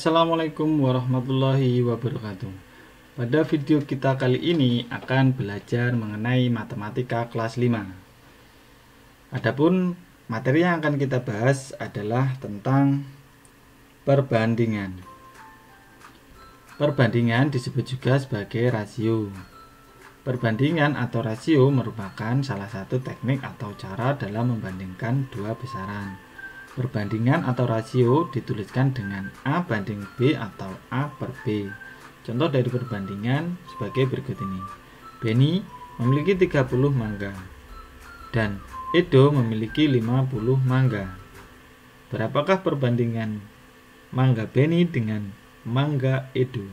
Assalamualaikum warahmatullahi wabarakatuh. Pada video kita kali ini akan belajar mengenai matematika kelas 5. Adapun materi yang akan kita bahas adalah tentang perbandingan. Perbandingan disebut juga sebagai rasio. Perbandingan atau rasio merupakan salah satu teknik atau cara dalam membandingkan dua besaran. Perbandingan atau rasio dituliskan dengan A banding B atau A per B. Contoh dari perbandingan sebagai berikut ini. Beni memiliki 30 mangga dan Edo memiliki 50 mangga. Berapakah perbandingan mangga Beni dengan mangga Edo?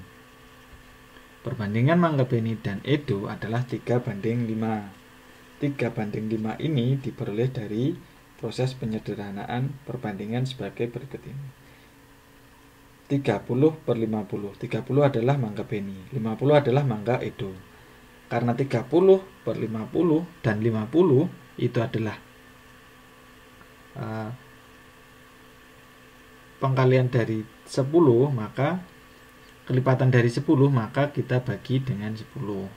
Perbandingan mangga Beni dan Edo adalah 3 banding 5. 3 banding 5 ini diperoleh dari proses penyederhanaan perbandingan sebagai berikut ini. 30 per 50. 30 adalah mangga Beni, 50 adalah mangga Edo. Karena 30 per 50 dan 50 itu adalah pengkalian dari 10, maka kelipatan dari 10, maka kita bagi dengan 10.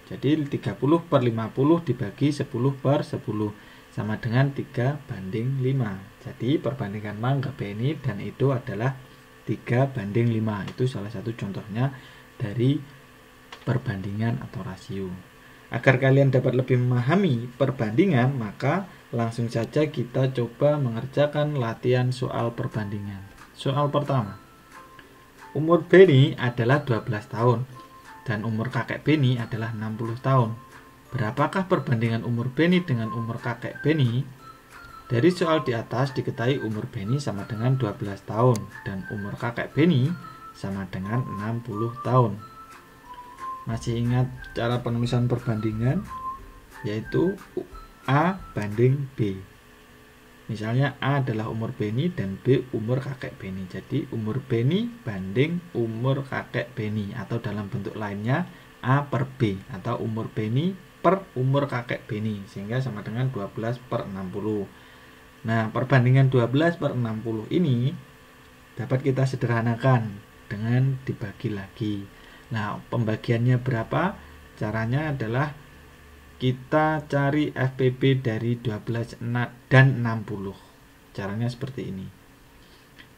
Jadi 30 per 50 dibagi 10 per 10 sama dengan 3 banding 5. Jadi perbandingan mangga Beni dan Edo adalah 3 banding 5. Itu salah satu contohnya dari perbandingan atau rasio. Agar kalian dapat lebih memahami perbandingan, maka langsung saja kita coba mengerjakan latihan soal perbandingan. Soal pertama. Umur Beni adalah 12 tahun dan umur kakek Beni adalah 60 tahun. Berapakah perbandingan umur Beni dengan umur kakek Beni? Dari soal di atas diketahui umur Beni sama dengan 12 tahun dan umur kakek Beni sama dengan 60 tahun. Masih ingat cara penulisan perbandingan? Yaitu A banding B. Misalnya A adalah umur Beni dan B umur kakek Beni. Jadi umur Beni banding umur kakek Beni, atau dalam bentuk lainnya A per B, atau umur Beni per umur kakek Beni, sehingga sama dengan 12 per 60. Nah, perbandingan 12 per 60 ini dapat kita sederhanakan dengan dibagi lagi. Nah, pembagiannya berapa? Caranya adalah kita cari FPB dari 12 dan 60. Caranya seperti ini.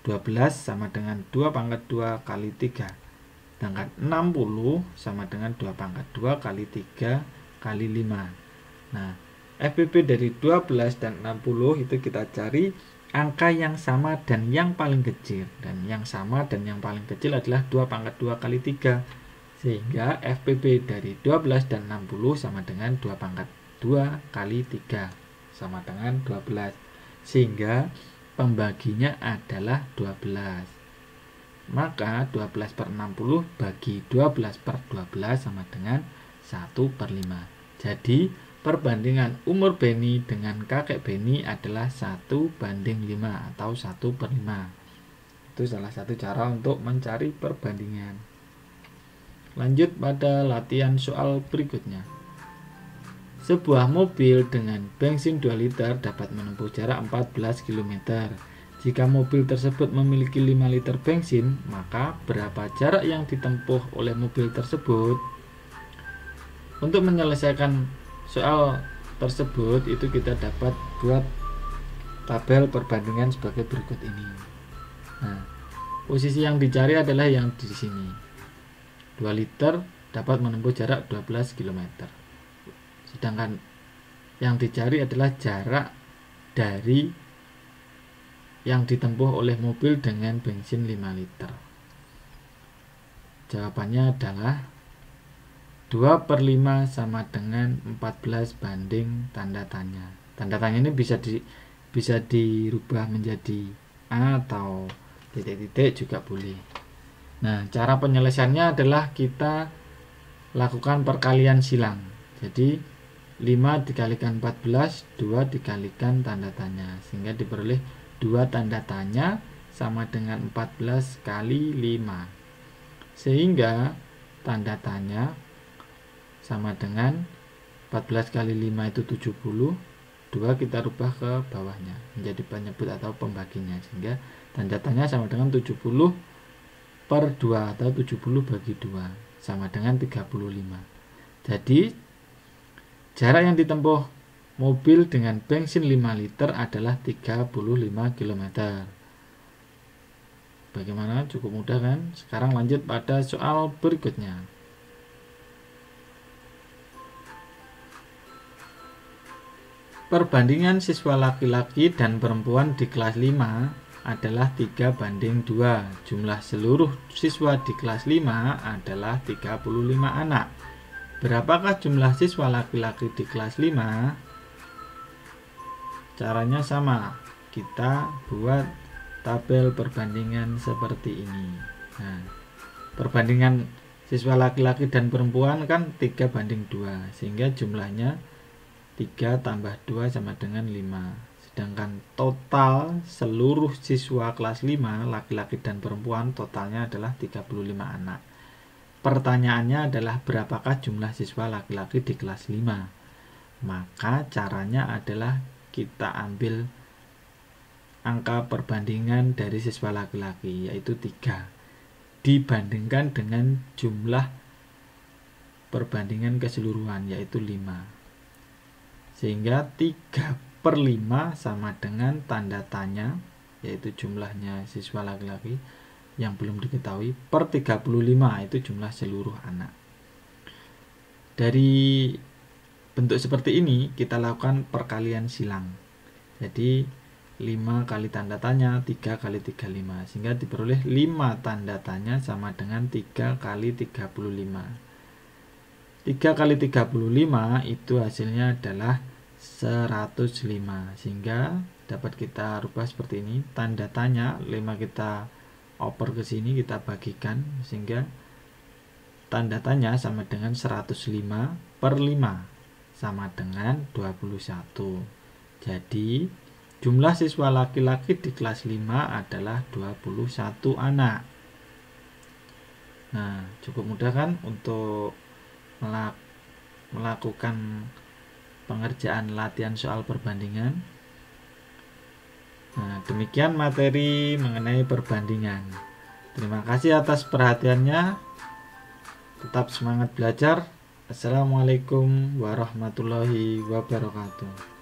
12 sama dengan 2 pangkat 2 kali 3. Sedangkan 60 sama dengan 2 pangkat 2 kali 3 kali 5. Nah, FPB dari 12 dan 60 itu kita cari angka yang sama dan yang paling kecil. Dan yang sama dan yang paling kecil adalah 2 pangkat 2 kali 3. Sehingga FPB dari 12 dan 60 sama dengan 2 pangkat 2 kali 3 sama dengan 12. Sehingga pembaginya adalah 12. Maka 12 per 60 bagi 12 per 12 sama dengan 1 per 5. Jadi perbandingan umur Beni dengan kakek Beni adalah 1 banding 5 atau 1 per 5. Itu salah satu cara untuk mencari perbandingan. Lanjut pada latihan soal berikutnya. Sebuah mobil dengan bensin 2 liter dapat menempuh jarak 14 km. Jika mobil tersebut memiliki 5 liter bensin, maka berapa jarak yang ditempuh oleh mobil tersebut? Untuk menyelesaikan soal tersebut, itu kita dapat buat tabel perbandingan sebagai berikut ini. Nah, posisi yang dicari adalah yang di sini. 2 liter dapat menempuh jarak 12 km. Sedangkan yang dicari adalah jarak dari yang ditempuh oleh mobil dengan bensin 5 liter. Jawabannya adalah 2 per 5 sama dengan 14 banding tanda tanya. Tanda tanya ini bisa dirubah menjadi A atau titik-titik juga boleh. Nah, cara penyelesaiannya adalah kita lakukan perkalian silang. Jadi 5 dikalikan 14, 2 dikalikan tanda tanya, sehingga diperoleh 2 tanda tanya sama dengan 14 kali 5. Sehingga tanda tanya sama dengan 14 kali 5 itu 70. 2 kita rubah ke bawahnya menjadi penyebut atau pembaginya, sehingga tanda tanya sama dengan 70 per 2 atau 70 bagi 2 sama dengan 35. Jadi jarak yang ditempuh mobil dengan bensin 5 liter adalah 35 km. Bagaimana? Cukup mudah kan? Sekarang lanjut pada soal berikutnya. Perbandingan siswa laki-laki dan perempuan di kelas 5 adalah 3:2. Jumlah seluruh siswa di kelas 5 adalah 35 anak. Berapakah jumlah siswa laki-laki di kelas 5? Caranya sama. Kita buat tabel perbandingan seperti ini. Nah, perbandingan siswa laki-laki dan perempuan kan 3:2, sehingga jumlahnya 3 tambah 2 sama dengan 5. Sedangkan total seluruh siswa kelas 5 laki-laki dan perempuan totalnya adalah 35 anak. Pertanyaannya adalah berapakah jumlah siswa laki-laki di kelas 5? Maka caranya adalah kita ambil angka perbandingan dari siswa laki-laki, yaitu 3, dibandingkan dengan jumlah perbandingan keseluruhan, yaitu 5. Sehingga 3/5 sama dengan tanda tanya, yaitu jumlahnya siswa laki-laki yang belum diketahui, per 35 itu jumlah seluruh anak. Dari bentuk seperti ini kita lakukan perkalian silang. Jadi 5 kali tanda tanya 3 kali 35, sehingga diperoleh 5 tanda tanya sama dengan 3 kali 35. 3 kali 35 itu hasilnya adalah 105, sehingga dapat kita rubah seperti ini. Tanda tanya 5 kita oper ke sini, kita bagikan, sehingga tanda tanya sama dengan 105/5 sama dengan 21. Jadi jumlah siswa laki-laki di kelas 5 adalah 21 anak. Nah, cukup mudah kan untuk melakukan pengerjaan latihan soal perbandingan. Nah, demikian materi mengenai perbandingan. Terima kasih atas perhatiannya. Tetap semangat belajar. Assalamualaikum warahmatullahi wabarakatuh.